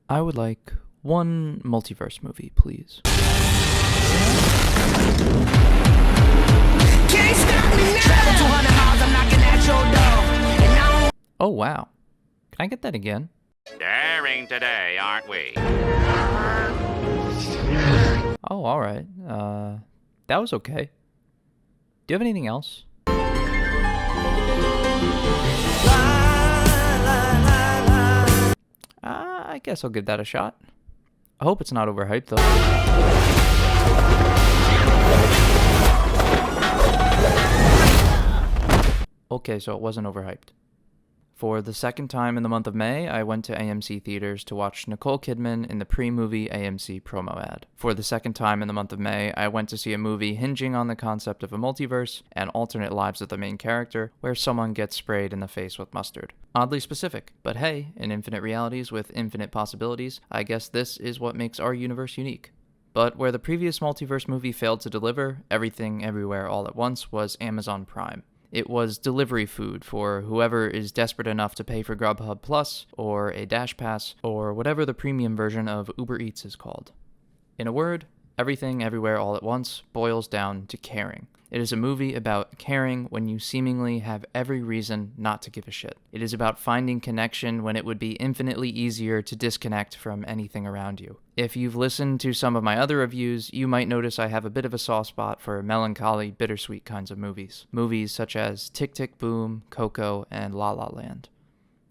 I would like one multiverse movie, please. Can't stop me now. Travel 200 miles, I'm knocking at your door. And I don't Oh, wow. Can I get that again? Daring today, aren't we? Oh, alright. That was okay. Do you have anything else? I guess I'll give that a shot. I hope it's not overhyped, though. Okay, so it wasn't overhyped. For the second time in the month of May, I went to AMC theaters to watch Nicole Kidman in the pre-movie AMC promo ad. For the second time in the month of May, I went to see a movie hinging on the concept of a multiverse and alternate lives of the main character, where someone gets sprayed in the face with mustard. Oddly specific, but hey, in infinite realities with infinite possibilities, I guess this is what makes our universe unique. But where the previous multiverse movie failed to deliver, Everything Everywhere All at Once was Amazon Prime. It was delivery food for whoever is desperate enough to pay for Grubhub Plus, or a Dash Pass, or whatever the premium version of Uber Eats is called. In a word, Everything Everywhere All at Once boils down to caring. It is a movie about caring when you seemingly have every reason not to give a shit. It is about finding connection when it would be infinitely easier to disconnect from anything around you. If you've listened to some of my other reviews, you might notice I have a bit of a soft spot for melancholy, bittersweet kinds of movies. Movies such as Tick Tick Boom, Coco, and La La Land.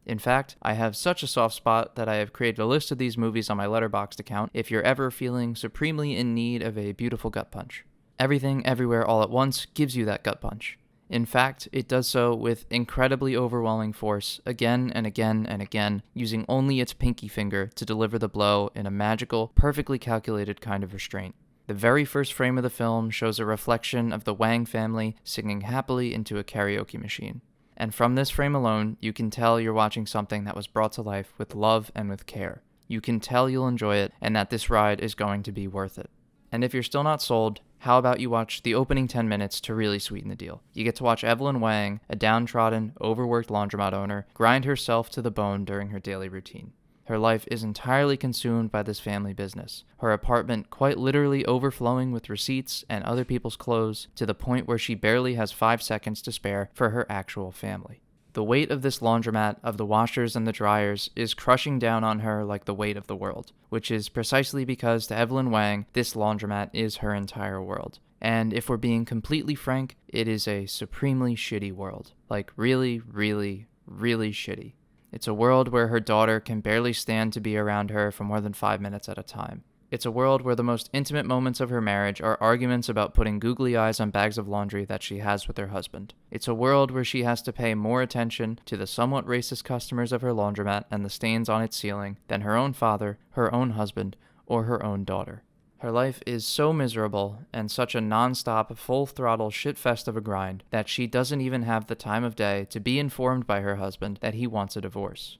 In fact, I have such a soft spot that I have created a list of these movies on my Letterboxd account if you're ever feeling supremely in need of a beautiful gut punch. Everything Everywhere All at Once gives you that gut punch. In fact, it does so with incredibly overwhelming force, again and again and again, using only its pinky finger to deliver the blow in a magical, perfectly calculated kind of restraint. The very first frame of the film shows a reflection of the Wang family singing happily into a karaoke machine. And from this frame alone, you can tell you're watching something that was brought to life with love and with care. You can tell you'll enjoy it and that this ride is going to be worth it. And if you're still not sold, how about you watch the opening 10 minutes to really sweeten the deal? You get to watch Evelyn Wang, a downtrodden, overworked laundromat owner, grind herself to the bone during her daily routine. Her life is entirely consumed by this family business, her apartment quite literally overflowing with receipts and other people's clothes to the point where she barely has 5 seconds to spare for her actual family. The weight of this laundromat, of the washers and the dryers, is crushing down on her like the weight of the world, which is precisely because to Evelyn Wang, this laundromat is her entire world. And if we're being completely frank, it is a supremely shitty world. Like really, really, really shitty. It's a world where her daughter can barely stand to be around her for more than 5 minutes at a time. It's a world where the most intimate moments of her marriage are arguments about putting googly eyes on bags of laundry that she has with her husband. It's a world where she has to pay more attention to the somewhat racist customers of her laundromat and the stains on its ceiling than her own father, her own husband, or her own daughter. Her life is so miserable and such a non-stop, full-throttle shitfest of a grind that she doesn't even have the time of day to be informed by her husband that he wants a divorce.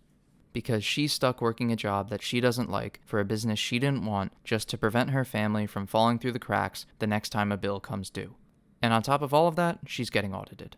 Because she's stuck working a job that she doesn't like for a business she didn't want just to prevent her family from falling through the cracks the next time a bill comes due. And on top of all of that, she's getting audited.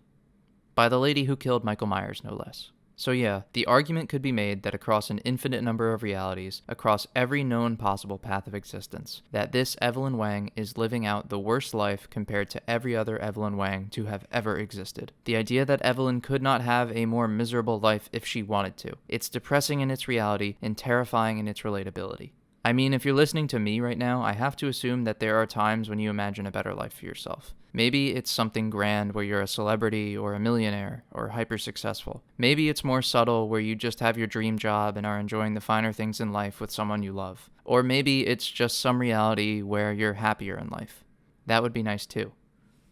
By the lady who killed Michael Myers, no less. So yeah, the argument could be made that across an infinite number of realities, across every known possible path of existence, that this Evelyn Wang is living out the worst life compared to every other Evelyn Wang to have ever existed. The idea that Evelyn could not have a more miserable life if she wanted to. It's depressing in its reality and terrifying in its relatability. I mean, if you're listening to me right now, I have to assume that there are times when you imagine a better life for yourself. Maybe it's something grand where you're a celebrity or a millionaire or hyper successful. Maybe it's more subtle where you just have your dream job and are enjoying the finer things in life with someone you love. Or maybe it's just some reality where you're happier in life. That would be nice too.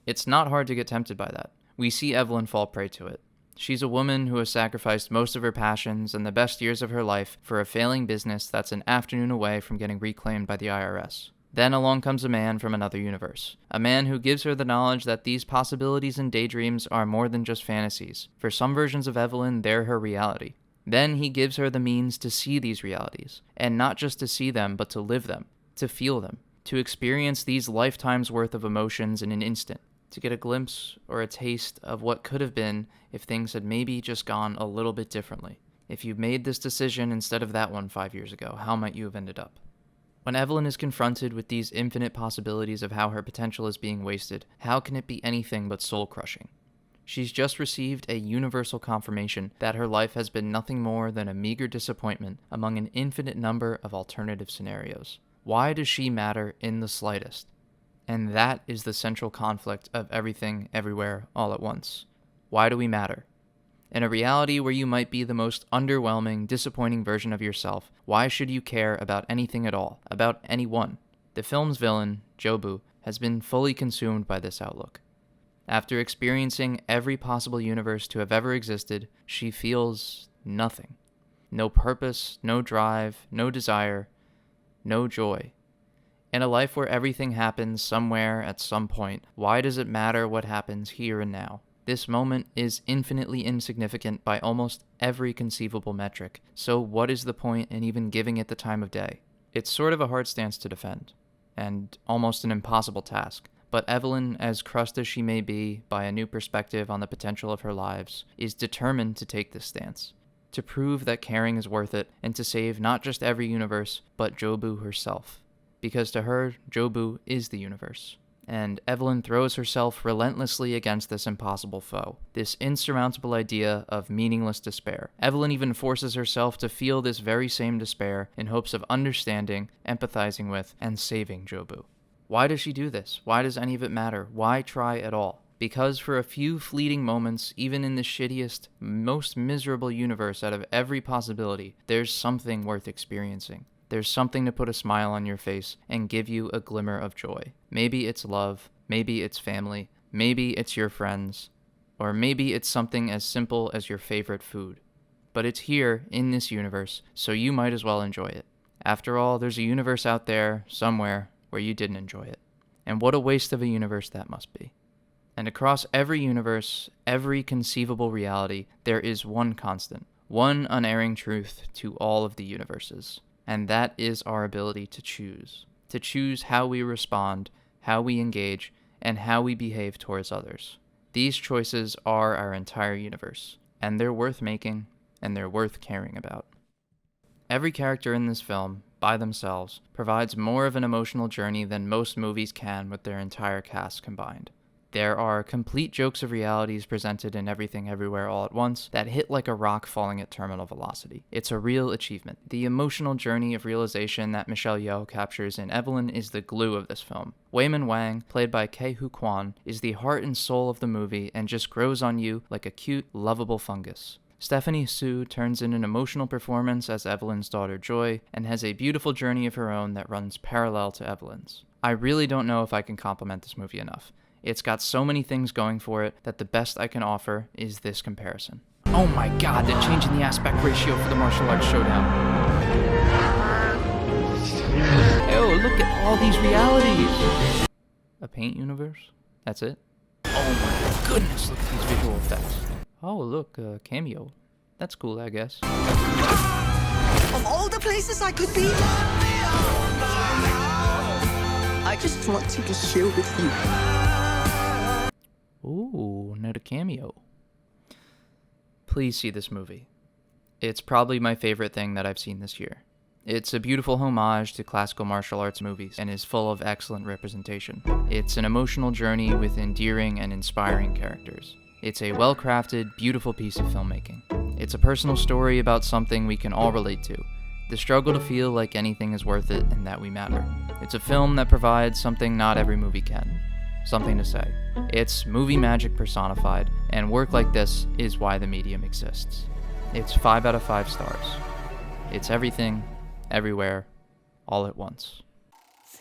It's not hard to get tempted by that. We see Evelyn fall prey to it. She's a woman who has sacrificed most of her passions and the best years of her life for a failing business that's an afternoon away from getting reclaimed by the IRS. Then along comes a man from another universe. A man who gives her the knowledge that these possibilities and daydreams are more than just fantasies. For some versions of Evelyn, they're her reality. Then he gives her the means to see these realities. And not just to see them, but to live them. To feel them. To experience these lifetimes worth of emotions in an instant. to get a glimpse or a taste of what could have been if things had maybe just gone a little bit differently. If you made this decision instead of that one 5 years ago, how might you have ended up? When Evelyn is confronted with these infinite possibilities of how her potential is being wasted, how can it be anything but soul-crushing? She's just received a universal confirmation that her life has been nothing more than a meager disappointment among an infinite number of alternative scenarios. Why does she matter in the slightest? And that is the central conflict of Everything, Everywhere, All at Once. Why do we matter? In a reality where you might be the most underwhelming, disappointing version of yourself, why should you care about anything at all, about anyone? The film's villain, Jobu, has been fully consumed by this outlook. After experiencing every possible universe to have ever existed, she feels nothing. No purpose, no drive, no desire, no joy. In a life where everything happens somewhere at some point, why does it matter what happens here and now? This moment is infinitely insignificant by almost every conceivable metric, so what is the point in even giving it the time of day? It's sort of a hard stance to defend, and almost an impossible task, but Evelyn, as crushed as she may be by a new perspective on the potential of her lives, is determined to take this stance, to prove that caring is worth it, and to save not just every universe, but Jobu herself. Because to her, Jobu is the universe. And Evelyn throws herself relentlessly against this impossible foe, this insurmountable idea of meaningless despair. Evelyn even forces herself to feel this very same despair in hopes of understanding, empathizing with, and saving Jobu. Why does she do this? Why does any of it matter? Why try at all? Because for a few fleeting moments, even in the shittiest, most miserable universe out of every possibility, there's something worth experiencing. There's something to put a smile on your face and give you a glimmer of joy. Maybe it's love, maybe it's family, maybe it's your friends, or maybe it's something as simple as your favorite food. But it's here in this universe, so you might as well enjoy it. After all, there's a universe out there, somewhere, where you didn't enjoy it. And what a waste of a universe that must be. And across every universe, every conceivable reality, there is one constant, one unerring truth to all of the universes. And that is our ability to choose how we respond, how we engage, and how we behave towards others. These choices are our entire universe, and they're worth making, and they're worth caring about. Every character in this film, by themselves, provides more of an emotional journey than most movies can with their entire cast combined. There are complete jokes of realities presented in Everything Everywhere All at Once that hit like a rock falling at terminal velocity. It's a real achievement. The emotional journey of realization that Michelle Yeoh captures in Evelyn is the glue of this film. Wayman Wang, played by Ke-Huy Quan, is the heart and soul of the movie and just grows on you like a cute, lovable fungus. Stephanie Hsu turns in an emotional performance as Evelyn's daughter Joy and has a beautiful journey of her own that runs parallel to Evelyn's. I really don't know if I can compliment this movie enough. It's got so many things going for it that the best I can offer is this comparison. Oh my god, they're changing the aspect ratio for the martial arts showdown. Oh, look at all these realities. A paint universe? That's it? Oh my goodness, look at these visual effects. Oh, look, a cameo. That's cool, I guess. Of all the places I could be, I just want to be here with you. Ooh, another cameo. Please see this movie. It's probably my favorite thing that I've seen this year. It's a beautiful homage to classical martial arts movies and is full of excellent representation. It's an emotional journey with endearing and inspiring characters. It's a well-crafted, beautiful piece of filmmaking. It's a personal story about something we can all relate to, the struggle to feel like anything is worth it and that we matter. It's a film that provides something not every movie can. Something to say. It's movie magic personified, and work like this is why the medium exists. It's 5 out of 5 stars. It's everything, everywhere, all at once.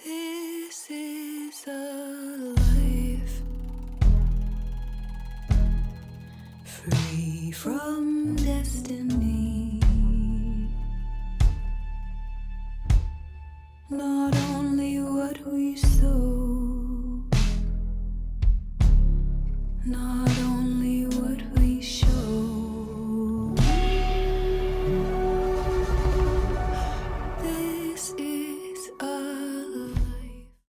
This is a life free from destiny.